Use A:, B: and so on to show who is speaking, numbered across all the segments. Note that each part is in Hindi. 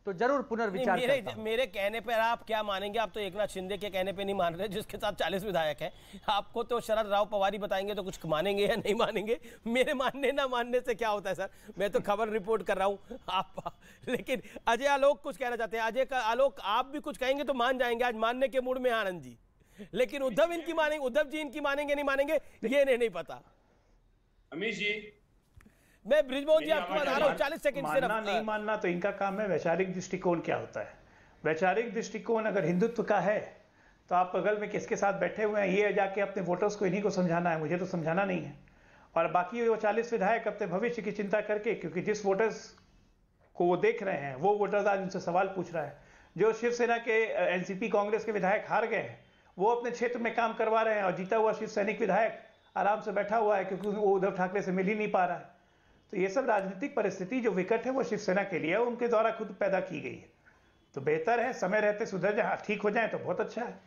A: तो जरूर पुनर्विचार करता हूं।
B: मेरे कहने पर आप क्या मानेंगे? आप तो एकनाथ शिंदे के कहने पे नहीं मान रहे, जिसके साथ 40 विधायक हैं। आपको तो शरद राव पवारी बताएंगे तो कुछ मानेंगे या नहीं मानेंगे? मेरे मानने ना मानने से क्या होता है सर, मैं तो खबर रिपोर्ट कर रहा हूं आप। लेकिन अजय आलोक कुछ कहना चाहते हैं। अजय का आलोक, आप भी कुछ कहेंगे तो मान जाएंगे, आज मानने के मूड में आनंद जी, लेकिन उद्धव इनकी मानेंगे, उद्धव जी इनकी मानेंगे नहीं मानेंगे ये नहीं पता।
C: अमीश जी,
B: मैं बृजमोहन जी आपको बता रहा हूं, 40 सेकंड सिर्फ।
D: मानना नहीं मानना तो इनका काम है। वैचारिक दृष्टिकोण क्या होता है? वैचारिक दृष्टिकोण अगर हिंदुत्व का है तो आप बगल में किसके साथ बैठे हुए हैं, ये जाके अपने वोटर्स को इन्हीं को समझाना है, मुझे तो समझाना नहीं है। और बाकी वो 40 विधायक अपने भविष्य की चिंता करके, क्योंकि जिस वोटर्स को वो देख रहे हैं वो वोटर्स आज उनसे सवाल पूछ रहा है। जो शिवसेना के एनसीपी कांग्रेस के विधायक हार गए हैं वो अपने क्षेत्र में काम करवा रहे हैं, और जीता हुआ शिव सैनिक विधायक आराम से बैठा हुआ है क्योंकि वो उद्धव ठाकरे से मिल ही नहीं पा रहा है। तो ये सब राजनीतिक परिस्थिति जो विकट है वो शिवसेना के लिए उनके द्वारा खुद पैदा की गई है। तो बेहतर है समय रहते सुधर जाए, ठीक हो जाए तो बहुत अच्छा है।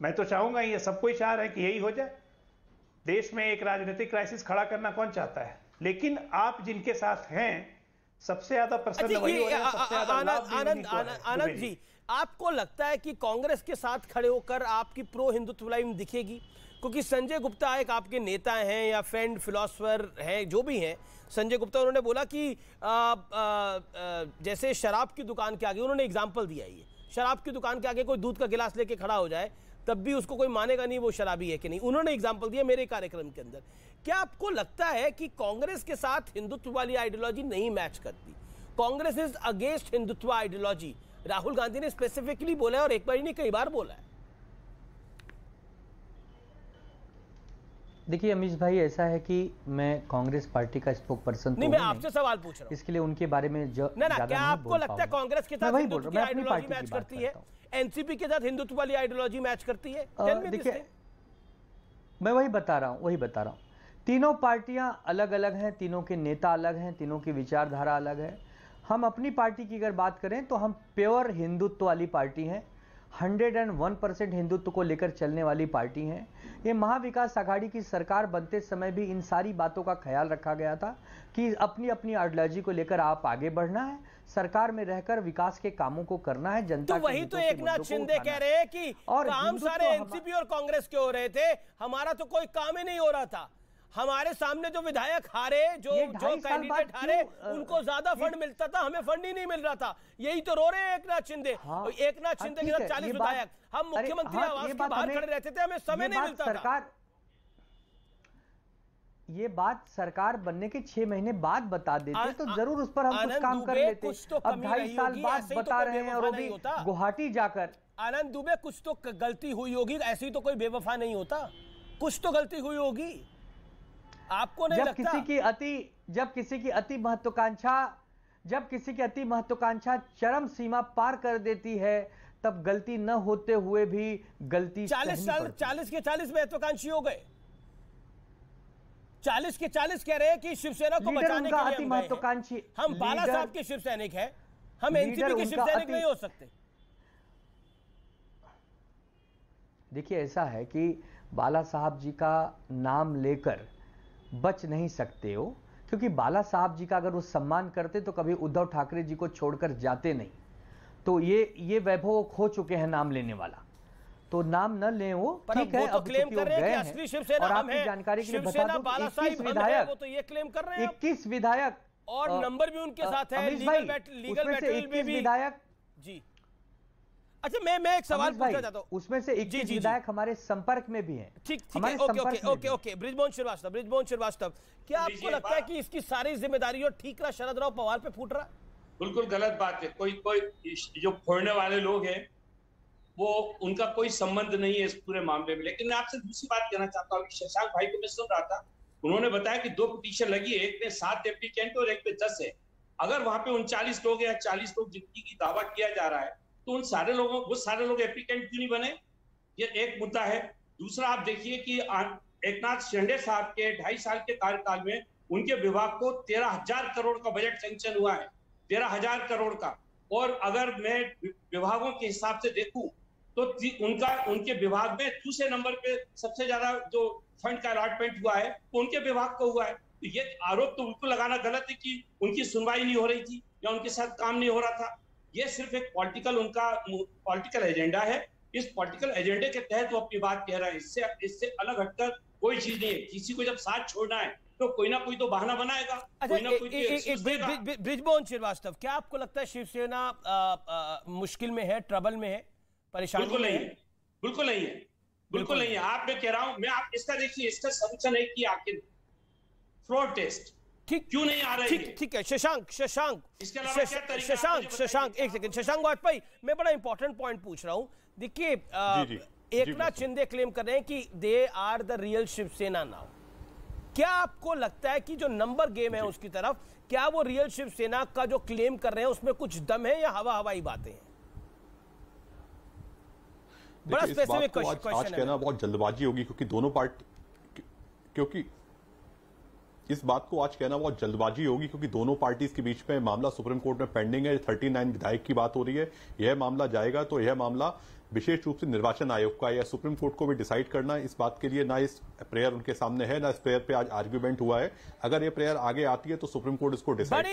D: मैं तो चाहूंगा, ये सब कोई चाह रहे हैं कि यही हो जाए। देश में एक राजनीतिक क्राइसिस खड़ा करना कौन चाहता है? लेकिन आप जिनके साथ हैं सबसे ज्यादा प्रसन्न वही हो रहे हैं, सबसे ज्यादा लाभ भी उन्हीं को है।
B: आनंद जी, आपको लगता है कि कांग्रेस के साथ खड़े होकर आपकी प्रो हिंदुत्व लाइन दिखेगी? क्योंकि संजय गुप्ता एक आपके नेता हैं या फ्रेंड फिलोसफर हैं, जो भी हैं, संजय गुप्ता, उन्होंने बोला कि जैसे शराब की दुकान के आगे, उन्होंने एग्जाम्पल दिया, ये शराब की दुकान के आगे कोई दूध का गिलास लेके खड़ा हो जाए तब भी उसको कोई मानेगा नहीं वो शराबी है कि नहीं। उन्होंने एग्जाम्पल दिया मेरे कार्यक्रम के अंदर। क्या आपको लगता है कि कांग्रेस के साथ हिंदुत्व वाली आइडियोलॉजी नहीं मैच करती? Congress is against Hindutva ideology, Rahul Gandhi ने स्पेसिफिकली बोला है, और एक बार ही नहीं कई बार बोला है।
A: देखिए अमीश भाई, ऐसा है कि मैं कांग्रेस पार्टी का स्पोक पर्सन
B: नहीं, मैं आपसे सवाल पूछ रहा हूं,
A: इसके लिए उनके बारे में जो
B: क्या आपको लगता है कांग्रेस के साथ हिंदुत्व की आइडियोलॉजी मैच करती है? एनसीपी के साथ हिंदुत्व वाली आइडियोलॉजी मैच करती है?
A: देखिए मैं वही बता रहा हूं, तीनों पार्टियां अलग अलग हैं, तीनों के नेता अलग हैं, तीनों की विचारधारा अलग है। हम अपनी पार्टी की अगर बात करें तो हम प्योर हिंदुत्व वाली पार्टी हैं, 101% हिंदुत्व को लेकर चलने वाली पार्टी हैं। ये महाविकास आघाड़ी की सरकार बनते समय भी इन सारी बातों का ख्याल रखा गया था कि अपनी अपनी आइडियोलॉजी को लेकर आप आगे बढ़ना है, सरकार में रहकर विकास के कामों को करना है, जनता
B: तो वही तो एकनाथ शिंदे कह रहे हैं कि काम सारे एनसीपी और कांग्रेस के हो रहे थे, हमारा तो कोई काम ही नहीं हो रहा था। हमारे सामने जो विधायक हारे, जो कैंडिडेट हारे, उनको ज्यादा फंड मिलता था, हमें फंड ही नहीं मिल रहा था। यही तो रो रहे हैं एकनाथ शिंदे। एकनाथ शिंदे के साथ 40 विधायक, हम मुख्यमंत्री आवास के बाहर खड़े रहते थे, हमें समय नहीं मिलता था।
A: ये बात सरकार बनने के 6 महीने बाद बता देते तो जरूर उस पर हम कुछ काम कर लेते। अब 2.5 साल बाद बता रहे हैं, और वो भी गुवाहाटी जाकर।
B: आनंद दुबे, कुछ तो गलती हुई होगी, ऐसी तो कोई बेवफा नहीं होता, कुछ तो गलती हुई होगी, आपको नहीं लगता?
A: जब किसी की अति महत्वाकांक्षा चरम सीमा पार कर देती है तब गलती न होते हुए भी गलती
B: 40 के 40 महत्वाकांक्षी हो गए। 40 के 40 कह रहे हैं कि शिवसेना को बचाने के लिए अति महत्वाकांक्षी। हम बाला साहब के शिव सैनिक हैं, हम एनसीपी के शिव सैनिक नहीं हो सकते।
A: देखिए ऐसा है कि बाला साहब जी का नाम लेकर बच नहीं सकते हो, क्योंकि बाला साहब जी का अगर वो सम्मान करते तो कभी उद्धव ठाकरे जी को छोड़कर जाते नहीं। तो ये वैभव खो चुके हैं नाम लेने वाला, तो नाम न ले वो ठीक है।
B: तो क्लेम कर रहे हैं कि असली शिवसेना हम हैं,
A: जानकारी के लिए बता
B: शिवसेना
A: दूं,
B: बाला साहब विधायक, वो तो ये क्लेम कर रहे हैं
A: 21 विधायक,
B: और नंबर भी उनके साथ है, लीगल बैटल में भी
A: विधायक
B: जी। अच्छा, मैं एक सवाल पूछना चाहता हूं,
A: उसमें से 21 विधायक हमारे संपर्क में भी हैं।
B: ठीक है, ओके। बृजमोहन श्रीवास्तव, क्या आपको लगता है कि इसकी सारी जिम्मेदारी और ठीकरा शरद राव पवार पे फूट रहा?
C: बिल्कुल गलत बात है। कोई जो फोड़ने वाले लोग हैं वो, उनका कोई संबंध नहीं है इस पूरे मामले में। लेकिन मैं आपसे दूसरी बात कहना चाहता हूँ, शशांक भाई को मैं सुन रहा था, उन्होंने बताया कि 2 पिटीशन लगी है, एक में 7 एप्लीकेंट और एक पे 10 है। अगर वहां पे 39 लोग या 40 लोग जिनकी की दावा किया जा रहा है, तो वो सारे लोग एप्लीकेंट क्यों नहीं बने? ये एक मुद्दा है। दूसरा, आप देखिए कि एकनाथ शिंदे साहब के 2.5 साल के कार्यकाल में उनके विभाग को 13,000 करोड़ का बजट सैंक्शन हुआ है, 13,000 करोड़ का। और अगर मैं विभागों के हिसाब से देखूं तो उनके विभाग में दूसरे नंबर पे सबसे ज्यादा जो फंड का अलॉटमेंट हुआ है वो उनके विभाग को हुआ है। तो ये आरोप तो उनको लगाना गलत है कि उनकी सुनवाई नहीं हो रही थी या उनके साथ काम नहीं हो रहा था। ये सिर्फ एक पॉलिटिकल एजेंडा है। इस पॉलिटिकल एजेंडे के तहत वो अपनी बात कह रहा है। इससे अलग हटकर कोई चीज नहीं है। किसी को जब साथ छोड़ना है तो कोई ना कोई तो बहाना बनाएगा।
B: अच्छा, बृजमोहन श्रीवास्तव, क्या आपको लगता है शिवसेना मुश्किल में है, ट्रबल में है, परेशानी में है?
C: बिल्कुल नहीं है, बिल्कुल नहीं है। आप, मैं कह रहा हूं, मैं आप इसका देखिए, इसका समीक्षा नहीं किया आखिर फ्रॉड टेस्ट
B: ठीक
C: क्यों नहीं आ रहे हैं?
B: ठीक है शशांक,
C: इसके अलावा क्या तरीका है?
B: शशांक एक सेकंड। शशांक वाजपेयी, मैं बड़ा इंपॉर्टेंट पॉइंट पूछ रहा हूं। देखिए, एकनाथ शिंदे क्लेम कर रहे हैं कि they are the real Shiv Sena now. क्या आपको लगता है कि जो नंबर गेम है उसकी तरफ, क्या वो रियल शिवसेना का जो क्लेम कर रहे हैं उसमें कुछ दम है या हवाई बातें हैं?
E: बड़ा स्पेसिफिक क्वेश्चन है। आज कहना बहुत जल्दबाजी होगी क्योंकि इस बात को आज कहना बहुत जल्दबाजी होगी क्योंकि दोनों पार्टीज के बीच में मामला सुप्रीम कोर्ट में पेंडिंग है। 39 विधायक की बात हो रही है। यह मामला जाएगा तो यह मामला विशेष रूप से निर्वाचन आयोग का या सुप्रीम कोर्ट को भी डिसाइड करना है। इस बात के लिए ना इस प्रेयर उनके सामने है, ना इस प्रेयर पे आज आर्ग्यूमेंट हुआ है। अगर ये प्रेयर आगे आती है तो सुप्रीम कोर्ट इसको डिसाइड